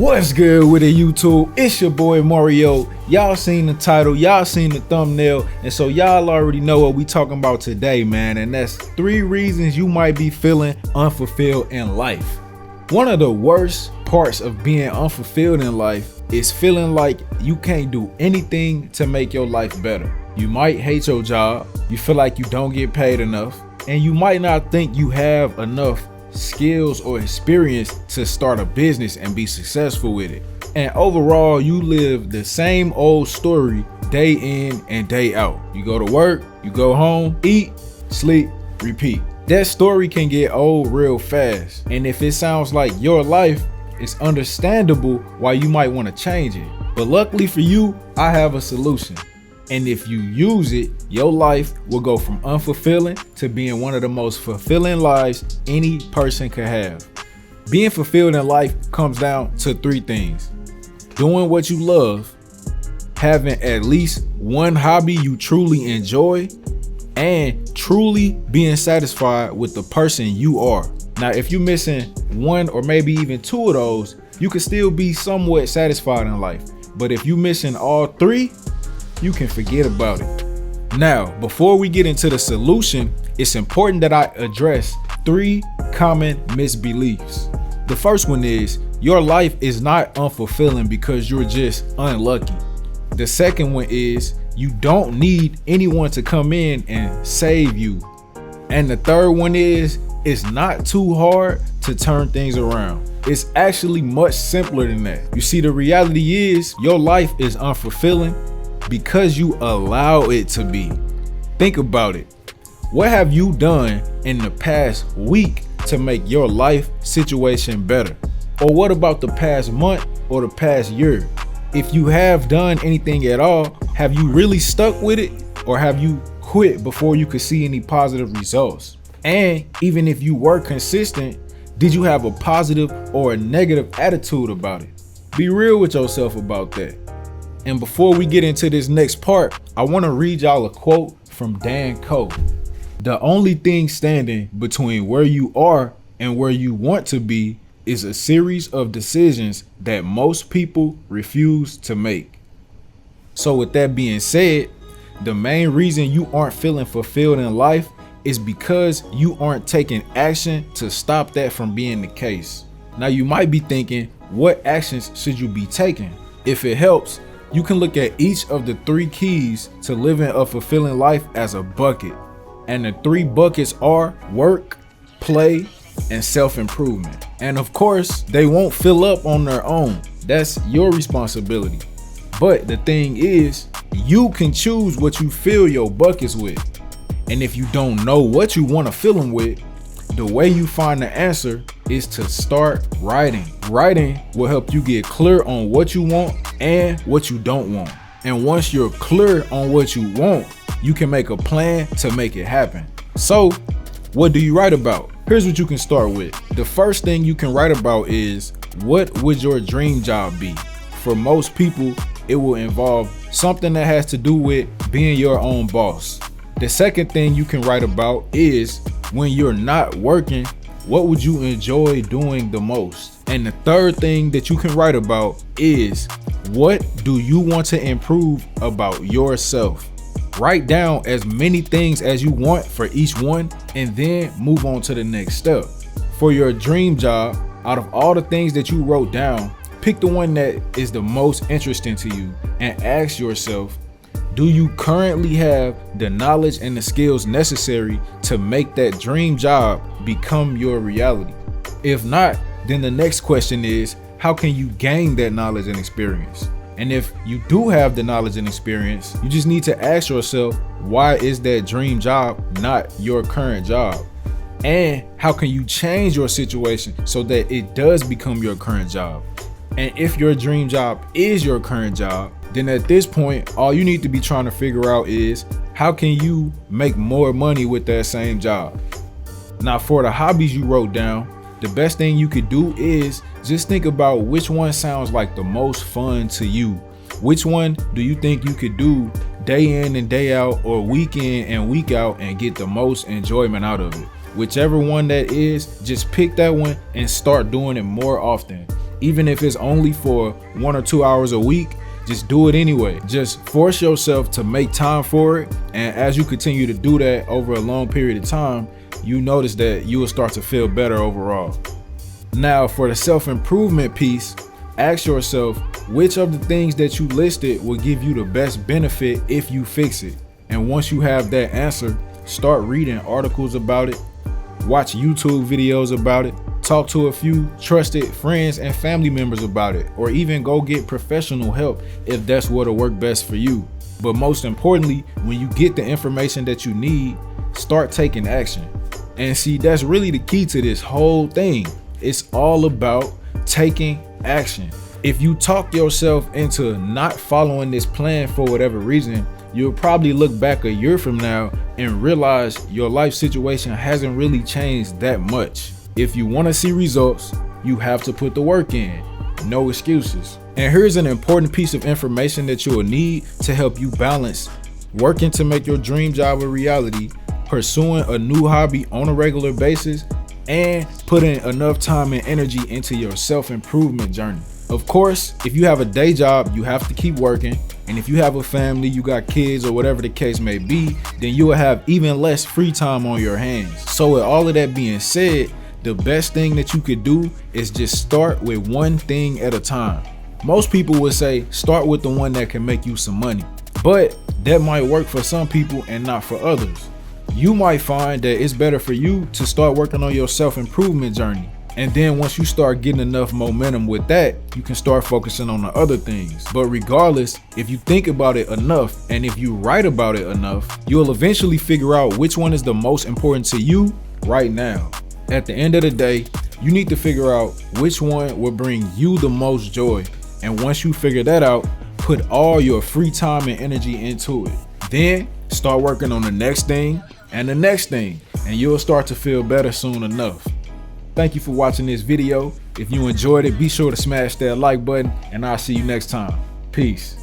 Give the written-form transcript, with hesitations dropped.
What's good with it, YouTube? It's your boy Mario. Y'all seen the title, y'all seen the thumbnail, and so y'all already know what we talking about today, man. And that's 3 reasons you might be feeling unfulfilled in life. One of the worst parts of being unfulfilled in life is feeling like you can't do anything to make your life better. You might hate your job, you feel like you don't get paid enough, and you might not think you have enough skills or experience to start a business and be successful with it. And overall, you live the same old story day in and day out. You go to work, you go home, eat, sleep, repeat. That story can get old real fast. And if it sounds like your life, it's understandable why you might want to change it. But luckily for you, I have a solution. And if you use it, your life will go from unfulfilling to being one of the most fulfilling lives any person could have. Being fulfilled in life comes down to 3 things: doing what you love, having at least one hobby you truly enjoy, and truly being satisfied with the person you are. Now, if you're missing 1 or maybe even 2 of those, you can still be somewhat satisfied in life. But if you're missing all 3, you can forget about it. Now, before we get into the solution, it's important that I address 3 common misbeliefs. The first one is your life is not unfulfilling because you're just unlucky. The second one is you don't need anyone to come in and save you. And the third one is it's not too hard to turn things around. It's actually much simpler than that. You see, the reality is your life is unfulfilling because you allow it to be. Think about it. What have you done in the past week to make your life situation better? Or what about the past month or the past year? If you have done anything at all, have you really stuck with it, or have you quit before you could see any positive results? And even if you were consistent, did you have a positive or a negative attitude about it? Be real with yourself about that. And before we get into this next part, I want to read y'all a quote from Dan Coe. The only thing standing between where you are and where you want to be is a series of decisions that most people refuse to make. So with that being said, the main reason you aren't feeling fulfilled in life is because you aren't taking action to stop that from being the case. Now you might be thinking, what actions should you be taking? If it helps, you can look at each of the 3 keys to living a fulfilling life as a bucket. And the 3 buckets are work, play, and self-improvement. And of course, they won't fill up on their own. That's your responsibility. But the thing is, you can choose what you fill your buckets with. And if you don't know what you want to fill them with, the way you find the answer is to start writing. Writing will help you get clear on what you want and what you don't want. And once you're clear on what you want, you can make a plan to make it happen. So, what do you write about? Here's what you can start with. The first thing you can write about is, what would your dream job be? For most people, it will involve something that has to do with being your own boss. The second thing you can write about is, when you're not working, what would you enjoy doing the most? And the third thing that you can write about is, what do you want to improve about yourself? Write down as many things as you want for each one, and then move on to the next step. For your dream job, out of all the things that you wrote down, pick the one that is the most interesting to you and ask yourself, do you currently have the knowledge and the skills necessary to make that dream job become your reality? If not, then the next question is, how can you gain that knowledge and experience? And if you do have the knowledge and experience, you just need to ask yourself, why is that dream job not your current job? And how can you change your situation so that it does become your current job? And if your dream job is your current job, then at this point, all you need to be trying to figure out is, how can you make more money with that same job? Now, for the hobbies you wrote down, the best thing you could do is just think about which one sounds like the most fun to you. Which one do you think you could do day in and day out, or week in and week out, and get the most enjoyment out of it? Whichever one that is, just pick that one and start doing it more often. Even if it's only for 1 or 2 hours a week, just do it anyway. Just force yourself to make time for it. And as you continue to do that over a long period of time, you notice that you will start to feel better overall. Now, for the self-improvement piece, ask yourself which of the things that you listed will give you the best benefit if you fix it. And once you have that answer, start reading articles about it, watch YouTube videos about it, talk to a few trusted friends and family members about it, or even go get professional help if that's what'll work best for you. But most importantly, when you get the information that you need, start taking action. And see, that's really the key to this whole thing. It's all about taking action. If you talk yourself into not following this plan for whatever reason, you'll probably look back a year from now and realize your life situation hasn't really changed that much. If you want to see results, you have to put the work in. No excuses. And here's an important piece of information that you'll need to help you balance working to make your dream job a reality, pursuing a new hobby on a regular basis, and putting enough time and energy into your self-improvement journey. Of course, if you have a day job, you have to keep working. And if you have a family, you got kids or whatever the case may be, then you will have even less free time on your hands. So with all of that being said, the best thing that you could do is just start with one thing at a time. Most people would say start with the one that can make you some money, but that might work for some people and not for others. You might find that it's better for you to start working on your self-improvement journey. And then once you start getting enough momentum with that, you can start focusing on the other things. But regardless, if you think about it enough and if you write about it enough, you'll eventually figure out which one is the most important to you right now. At the end of the day, you need to figure out which one will bring you the most joy. And once you figure that out, put all your free time and energy into it. Then start working on the next thing and the next thing, and you'll start to feel better soon enough. Thank you for watching this video. If you enjoyed it, be sure to smash that like button, and I'll see you next time. Peace.